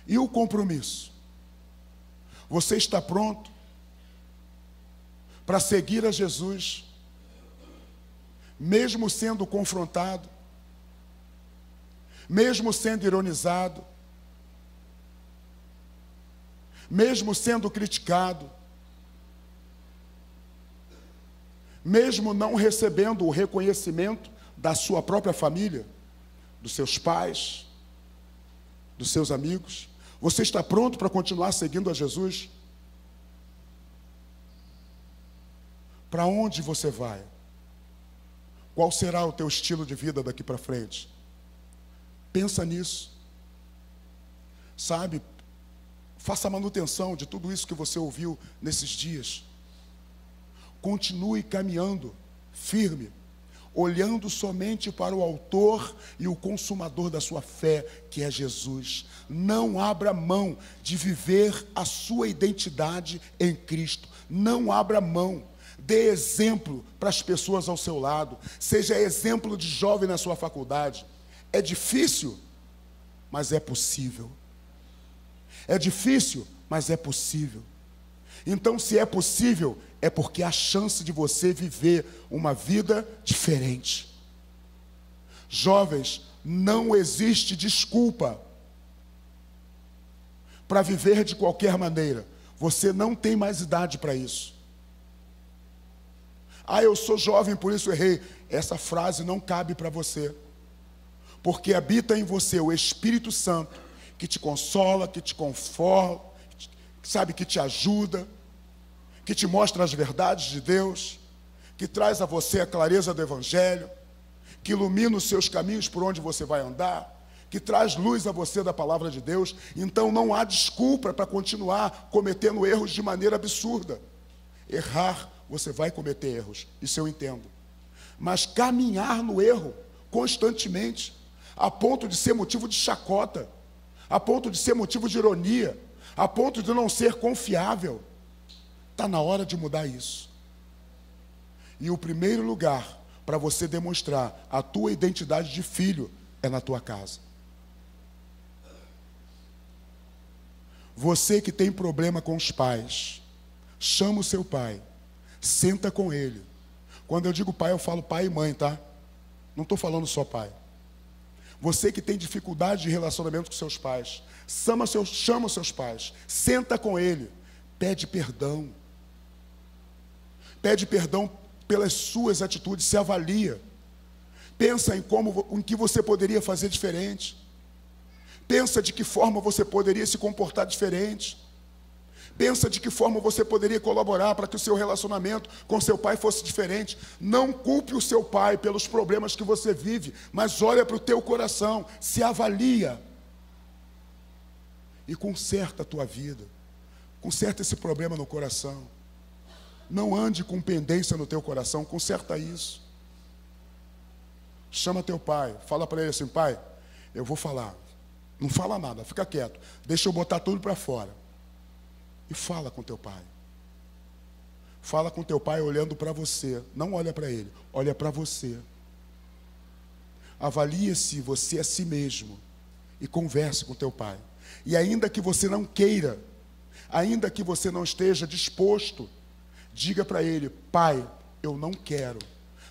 B: E o compromisso? Você está pronto para seguir a Jesus, mesmo sendo confrontado, mesmo sendo ironizado, mesmo sendo criticado, mesmo não recebendo o reconhecimento da sua própria família, dos seus pais, dos seus amigos? Você está pronto para continuar seguindo a Jesus? Para onde você vai? Qual será o teu estilo de vida daqui para frente? Pensa nisso. Sabe, faça manutenção de tudo isso que você ouviu nesses dias. Continue caminhando firme, olhando somente para o autor e o consumador da sua fé, que é Jesus. Não abra mão de viver a sua identidade em Cristo. Não abra mão. Dê exemplo para as pessoas ao seu lado. Seja exemplo de jovem na sua faculdade. É difícil, mas é possível. É difícil, mas é possível. Então, se é possível, é porque há chance de você viver uma vida diferente. Jovens, não existe desculpa para viver de qualquer maneira. Você não tem mais idade para isso. Ah, eu sou jovem, por isso errei. Essa frase não cabe para você. Porque habita em você o Espírito Santo, que te consola, que te conforta, sabe, que te ajuda, que te mostra as verdades de Deus, que traz a você a clareza do Evangelho, que ilumina os seus caminhos por onde você vai andar, que traz luz a você da palavra de Deus. Então não há desculpa para continuar cometendo erros de maneira absurda. Errar, você vai cometer erros, isso eu entendo. Mas caminhar no erro constantemente, a ponto de ser motivo de chacota, a ponto de ser motivo de ironia, a ponto de não ser confiável, está na hora de mudar isso. E o primeiro lugar para você demonstrar a tua identidade de filho é na tua casa. Você que tem problema com os pais, chama o seu pai, senta com ele. Quando eu digo pai, eu falo pai e mãe, tá? Não estou falando só pai. Você que tem dificuldade de relacionamento com seus pais, chama os seus pais, senta com ele, pede perdão. Pede perdão pelas suas atitudes, se avalia. Pensa em que você poderia fazer diferente. Pensa de que forma você poderia se comportar diferente. Pensa de que forma você poderia colaborar para que o seu relacionamento com seu pai fosse diferente. Não culpe o seu pai pelos problemas que você vive, mas olha para o teu coração, se avalia e conserta a tua vida. Conserta esse problema no coração. Não ande com pendência no teu coração, conserta isso. Chama teu pai, fala para ele assim: pai, eu vou falar. Não fala nada, fica quieto. Deixa eu botar tudo para fora. E fala com teu pai. Fala com teu pai olhando para você. Não olha para ele, olha para você. Avalie-se você a si mesmo e converse com teu pai. E ainda que você não queira, ainda que você não esteja disposto, diga para ele: pai, eu não quero,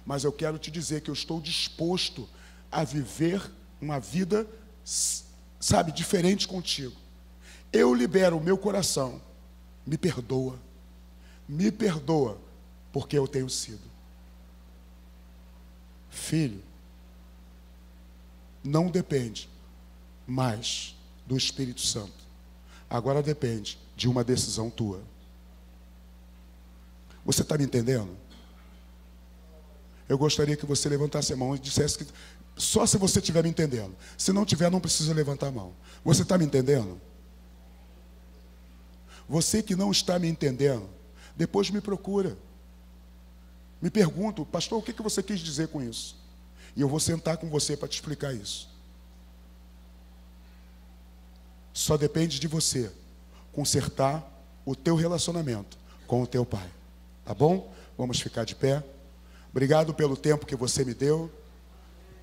B: mas eu quero te dizer que eu estou disposto a viver uma vida, sabe, diferente contigo. Eu libero o meu coração. Me perdoa porque eu tenho sido. Filho, não depende mais do Espírito Santo. Agora depende de uma decisão tua. Você está me entendendo? Eu gostaria que você levantasse a mão e dissesse que só se você estiver me entendendo. Se não tiver, não precisa levantar a mão. Você está me entendendo? Você que não está me entendendo, depois me procura. Me pergunta: pastor, o que você quis dizer com isso? E eu vou sentar com você para te explicar isso. Só depende de você consertar o teu relacionamento com o teu pai. Tá bom? Vamos ficar de pé. Obrigado pelo tempo que você me deu.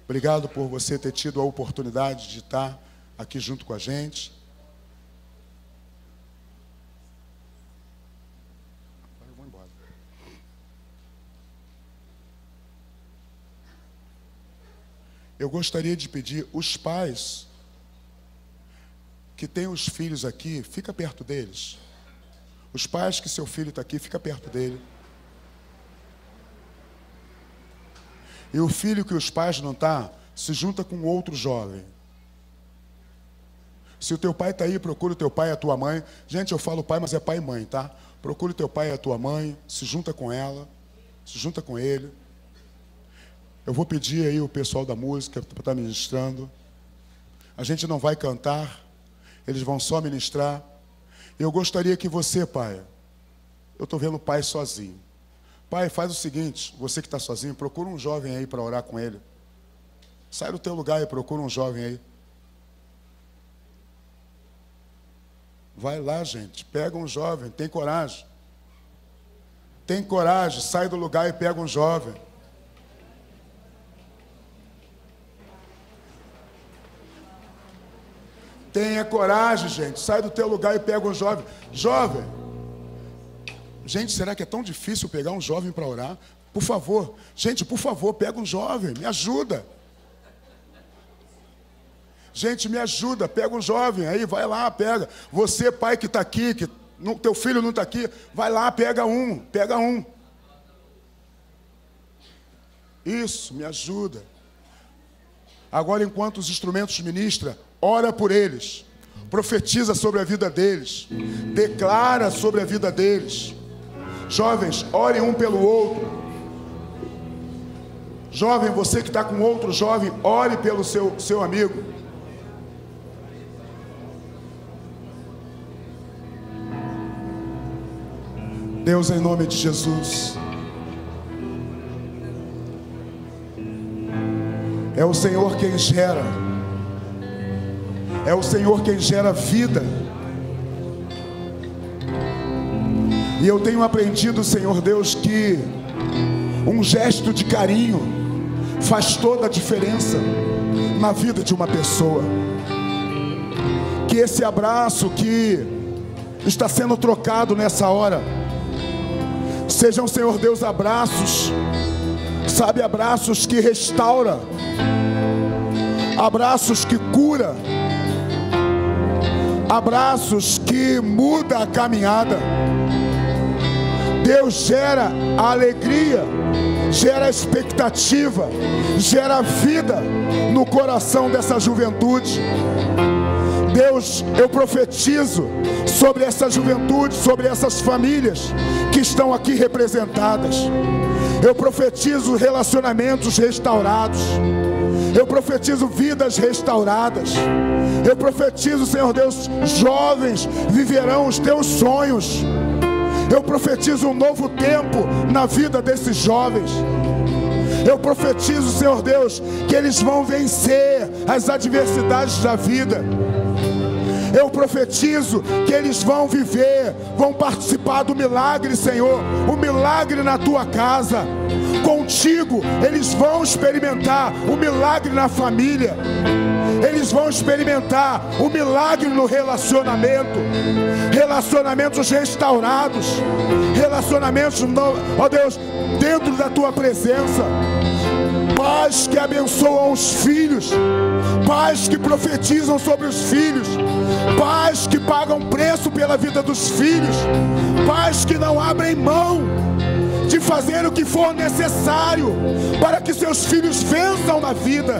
B: Obrigado por você ter tido a oportunidade de estar aqui junto com a gente. Agora eu vou embora. Eu gostaria de pedir, os pais que têm os filhos aqui, fica perto deles. Os pais que seu filho está aqui, fica perto dele. E o filho que os pais não estão, se junta com outro jovem. Se o teu pai está aí, procura o teu pai e a tua mãe. Gente, eu falo pai, mas é pai e mãe, tá? Procura o teu pai e a tua mãe, se junta com ela, se junta com ele. Eu vou pedir aí o pessoal da música para estar ministrando. A gente não vai cantar, eles vão só ministrar. Eu gostaria que você, pai, eu estou vendo o pai sozinho. Pai, faz o seguinte, você que está sozinho, procura um jovem aí para orar com ele. Sai do teu lugar e procura um jovem aí. Vai lá, gente, pega um jovem, tem coragem. Tem coragem, sai do lugar e pega um jovem. Tenha coragem, gente, sai do teu lugar e pega um jovem. Jovem. Gente, será que é tão difícil pegar um jovem para orar? Por favor, gente, por favor, pega um jovem, me ajuda. Gente, me ajuda, pega um jovem, aí vai lá, pega. Você, pai que está aqui, que teu filho não está aqui, vai lá, pega um, pega um. Isso, me ajuda. Agora, enquanto os instrumentos ministram, ora por eles, profetiza sobre a vida deles, declara sobre a vida deles. Jovens, orem um pelo outro. Jovem, você que está com outro jovem, ore pelo seu amigo. Deus, em nome de Jesus, é o Senhor quem gera, é o Senhor quem gera vida. E eu tenho aprendido, Senhor Deus, que um gesto de carinho faz toda a diferença na vida de uma pessoa. Que esse abraço que está sendo trocado nessa hora sejam, Senhor Deus, abraços, sabe, abraços que restaura, abraços que cura, abraços que muda a caminhada. Deus gera a alegria, gera a expectativa, gera a vida no coração dessa juventude. Deus, eu profetizo sobre essa juventude, sobre essas famílias que estão aqui representadas. Eu profetizo relacionamentos restaurados. Eu profetizo vidas restauradas. Eu profetizo, Senhor Deus, jovens viverão os teus sonhos. Eu profetizo um novo tempo na vida desses jovens. Eu profetizo, Senhor Deus, que eles vão vencer as adversidades da vida. Eu profetizo que eles vão viver, vão participar do milagre, Senhor, o milagre na tua casa. Contigo, eles vão experimentar o milagre na família. Eles vão experimentar o milagre no relacionamento. Relacionamentos restaurados. Relacionamentos, ó Deus, dentro da tua presença. Pais que abençoam os filhos. Pais que profetizam sobre os filhos. Pais que pagam preço pela vida dos filhos. Pais que não abrem mão de fazer o que for necessário para que seus filhos vençam na vida.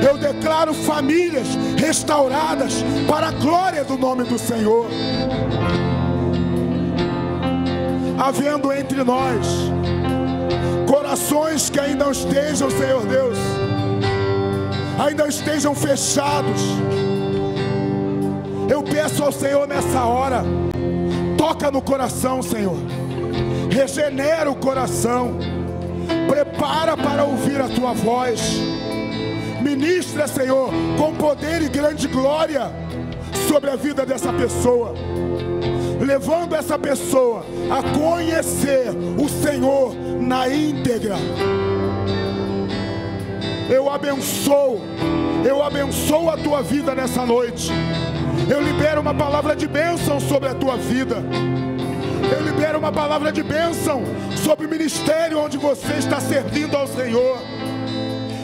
B: Eu declaro famílias restauradas para a glória do nome do Senhor. Havendo entre nós corações que ainda estejam, Senhor Deus, ainda estejam fechados, eu peço ao Senhor nessa hora, toca no coração, Senhor, regenera o coração, prepara para ouvir a tua voz. Ministra, Senhor, com poder e grande glória sobre a vida dessa pessoa, levando essa pessoa a conhecer o Senhor na íntegra. Eu abençoo a tua vida nessa noite. Eu libero uma palavra de bênção sobre a tua vida. Eu libero uma palavra de bênção sobre o ministério onde você está servindo ao Senhor.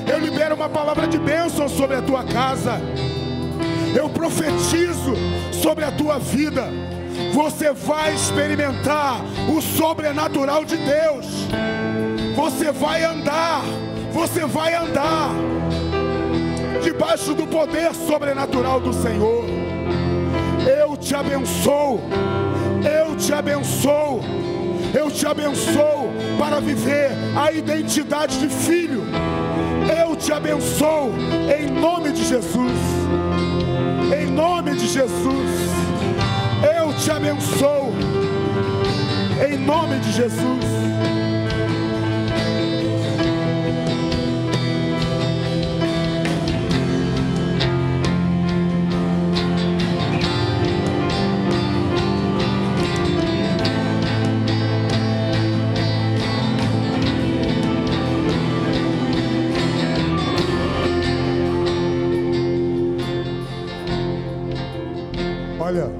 B: Eu libero uma palavra de bênção sobre a tua casa. Eu profetizo sobre a tua vida. Você vai experimentar o sobrenatural de Deus. Você vai andar debaixo do poder sobrenatural do Senhor. Eu te abençoo. Eu te abençoo. Eu te abençoo para viver a identidade de filho. Eu te abençoo em nome de Jesus. Em nome de Jesus. Eu te abençoo em nome de Jesus. Olha,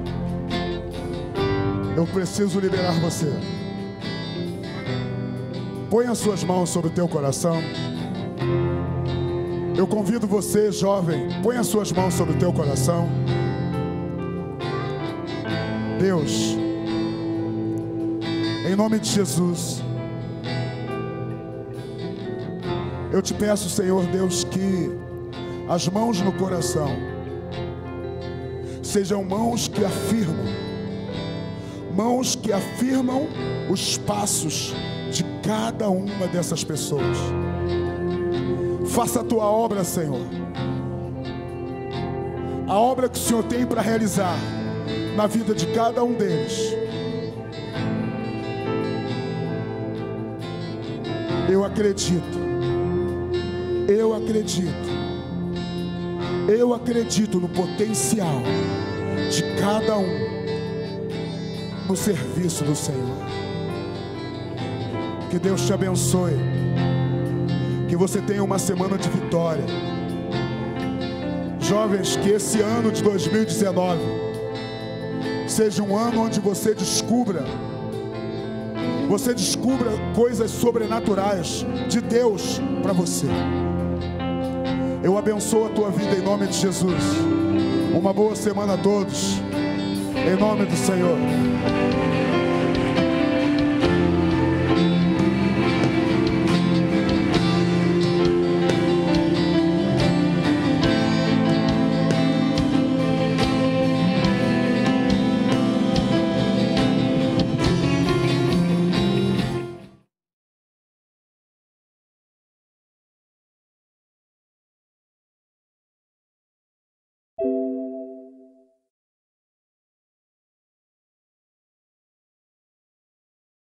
B: eu preciso liberar você. Põe as suas mãos sobre o teu coração. Eu convido você, jovem, põe as suas mãos sobre o teu coração. Deus, em nome de Jesus, eu te peço, Senhor Deus, que as mãos no coração sejam mãos que afirmam os passos de cada uma dessas pessoas. Faça a tua obra, Senhor, a obra que o Senhor tem para realizar na vida de cada um deles. Eu acredito no potencial de cada um no serviço do Senhor. Que Deus te abençoe. Que você tenha uma semana de vitória. Jovens, que esse ano de 2019 seja um ano onde você descubra coisas sobrenaturais de Deus para você. Eu abençoo a tua vida em nome de Jesus. Uma boa semana a todos, em nome do Senhor.